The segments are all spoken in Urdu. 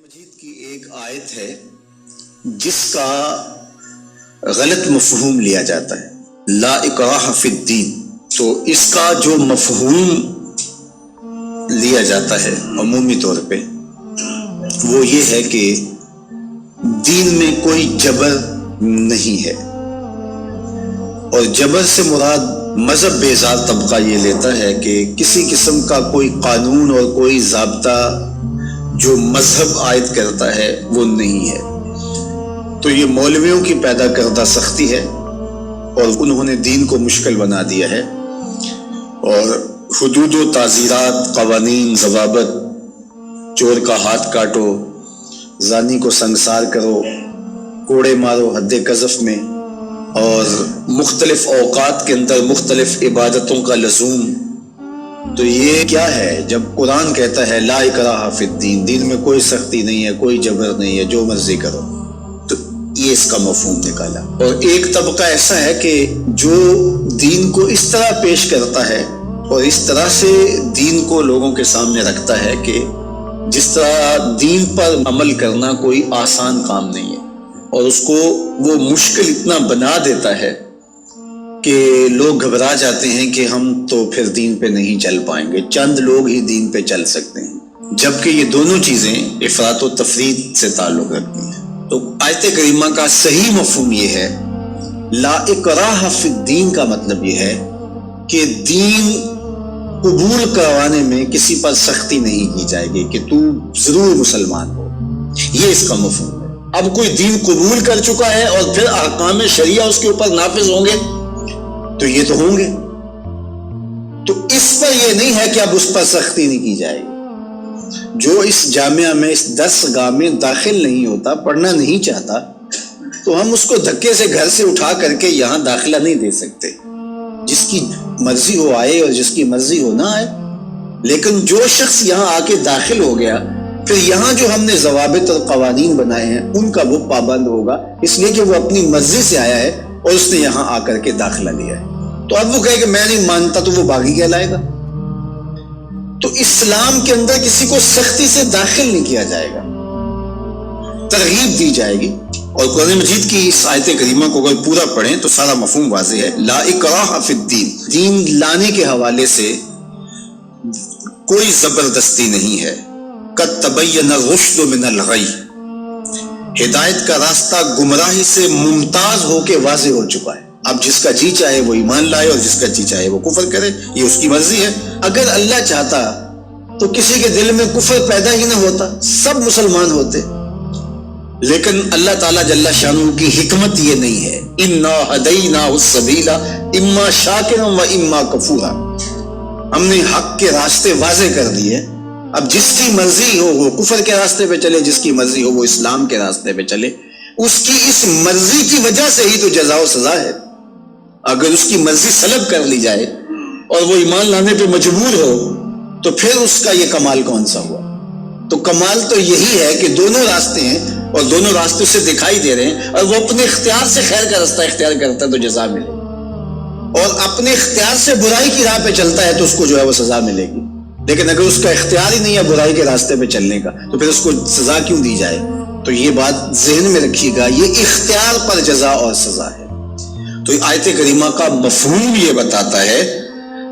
مجید کی ایک آیت ہے جس کا غلط مفہوم لیا جاتا ہے، لا اکراہ فی الدین۔ تو اس کا جو مفہوم لیا جاتا ہے عمومی طور پہ وہ یہ ہے کہ دین میں کوئی جبر نہیں ہے، اور جبر سے مراد مذہب بیزار طبقہ یہ لیتا ہے کہ کسی قسم کا کوئی قانون اور کوئی ضابطہ جو مذہب عائد کرتا ہے وہ نہیں ہے۔ تو یہ مولویوں کی پیدا کردہ سختی ہے اور انہوں نے دین کو مشکل بنا دیا ہے، اور حدود و تعزیرات، قوانین، ضوابط، چور کا ہاتھ کاٹو، زانی کو سنگسار کرو، کوڑے مارو حد قذف میں، اور مختلف اوقات کے اندر مختلف عبادتوں کا لزوم۔ تو یہ کیا ہے جب قرآن کہتا ہے لا اکراہ فی الدین، دین میں کوئی سختی نہیں ہے، کوئی جبر نہیں ہے، جو مرضی کرو، تو یہ اس کا مفہوم نکالا۔ اور ایک طبقہ ایسا ہے کہ جو دین کو اس طرح پیش کرتا ہے اور اس طرح سے دین کو لوگوں کے سامنے رکھتا ہے کہ جس طرح دین پر عمل کرنا کوئی آسان کام نہیں ہے، اور اس کو وہ مشکل اتنا بنا دیتا ہے کہ لوگ گھبرا جاتے ہیں کہ ہم تو پھر دین پہ نہیں چل پائیں گے، چند لوگ ہی دین پہ چل سکتے ہیں، جبکہ یہ دونوں چیزیں افراط و تفریط سے تعلق رکھتی ہیں۔ تو آیت کریمہ کا صحیح مفہوم یہ ہے، لا اکراہ فی الدین کا مطلب یہ ہے کہ دین قبول کروانے میں کسی پر سختی نہیں کی جائے گی کہ تو ضرور مسلمان ہو، یہ اس کا مفہوم ہے۔ اب کوئی دین قبول کر چکا ہے اور پھر احکام شریعہ اس کے اوپر نافذ ہوں گے تو یہ تو ہوں گے، تو اس پر یہ نہیں ہے کہ اب اس پر سختی نہیں کی جائے گی۔ جو اس جامعہ میں، اس درس گاہ میں داخل نہیں ہوتا، پڑھنا نہیں چاہتا، تو ہم اس کو دھکے سے گھر سے اٹھا کر کے یہاں داخلہ نہیں دے سکتے۔ جس کی مرضی ہو آئے اور جس کی مرضی ہو نہ آئے، لیکن جو شخص یہاں آ کے داخل ہو گیا، پھر یہاں جو ہم نے ضوابط اور قوانین بنائے ہیں ان کا وہ پابند ہوگا، اس لیے کہ وہ اپنی مرضی سے آیا ہے اور اس نے یہاں آ کر کے داخلہ لیا ہے۔ تو اب وہ کہے کہ میں نہیں مانتا تو وہ باغی کہلائے گا۔ تو اسلام کے اندر کسی کو سختی سے داخل نہیں کیا جائے گا، ترغیب دی جائے گی۔ اور قرآن مجید کی اس آیت کریمہ کو اگر پورا پڑھیں تو سارا مفہوم واضح ہے۔ لا اکراہ فی الدین، دین لانے کے حوالے سے کوئی زبردستی نہیں ہے۔ قد تبین الرشد من الغی، ہدایت کا راستہ گمراہی سے ممتاز ہو کے واضح ہو چکا ہے۔ اب جس کا جی چاہے وہ ایمان لائے اور جس کا جی چاہے وہ کفر کرے، یہ اس کی مرضی ہے۔ اگر اللہ چاہتا تو کسی کے دل میں کفر پیدا ہی نہ ہوتا، سب مسلمان ہوتے، لیکن اللہ تعالیٰ جل شانہ کی حکمت یہ نہیں ہے۔ انا ہدیناہ السبیل اما شاکرا و اما کفورا، ہم نے حق کے راستے واضح کر دیے، اب جس کی مرضی ہو وہ کفر کے راستے پہ چلے، جس کی مرضی ہو وہ اسلام کے راستے پہ چلے۔ اس کی اس مرضی کی وجہ سے ہی تو جزا و سزا ہے۔ اگر اس کی مرضی سلب کر لی جائے اور وہ ایمان لانے پہ مجبور ہو تو پھر اس کا یہ کمال کون سا ہوا؟ تو کمال تو یہی ہے کہ دونوں راستے ہیں اور دونوں راستے سے دکھائی دے رہے ہیں، اور وہ اپنے اختیار سے خیر کا راستہ اختیار کرتا ہے تو جزا ملے، اور اپنے اختیار سے برائی کی راہ پہ چلتا ہے تو اس کو جو ہے وہ سزا ملے گی۔ لیکن اگر اس کا اختیار ہی نہیں ہے برائی کے راستے پہ چلنے کا تو پھر اس کو سزا کیوں دی جائے؟ تو یہ بات ذہن میں رکھیے گا، یہ اختیار پر جزا اور سزا ہے۔ تو آیت کریمہ کا مفہوم یہ بتاتا ہے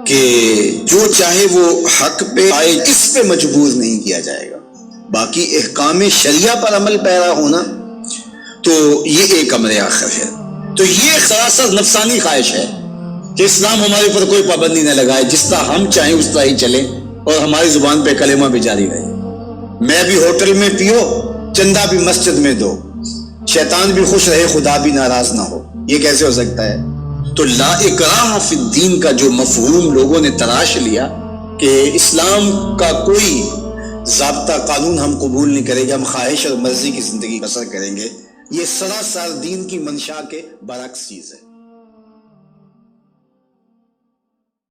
کہ جو چاہے وہ حق پہ آئے، اس پہ مجبور نہیں کیا جائے گا۔ باقی احکام شریعہ پر عمل پیرا ہونا تو یہ ایک امر آخر ہے۔ تو یہ سراسر نفسانی خواہش ہے کہ اسلام ہمارے اوپر کوئی پابندی نہ لگائے، جس طرح ہم چاہیں اس طرح ہی چلیں اور ہماری زبان پہ کلمہ بھی جاری رہے۔ میں بھی ہوٹل میں پیو، چندہ بھی مسجد میں دو، شیطان بھی خوش رہے، خدا بھی ناراض نہ ہو، یہ کیسے ہو سکتا ہے؟ تو لا اکراہ فی الدین کا جو مفہوم لوگوں نے تراش لیا کہ اسلام کا کوئی ضابطہ قانون ہم قبول نہیں کریں گے، ہم خواہش اور مرضی کی زندگی بسر کریں گے، یہ سراسر دین کی منشا کے برعکس چیز ہے۔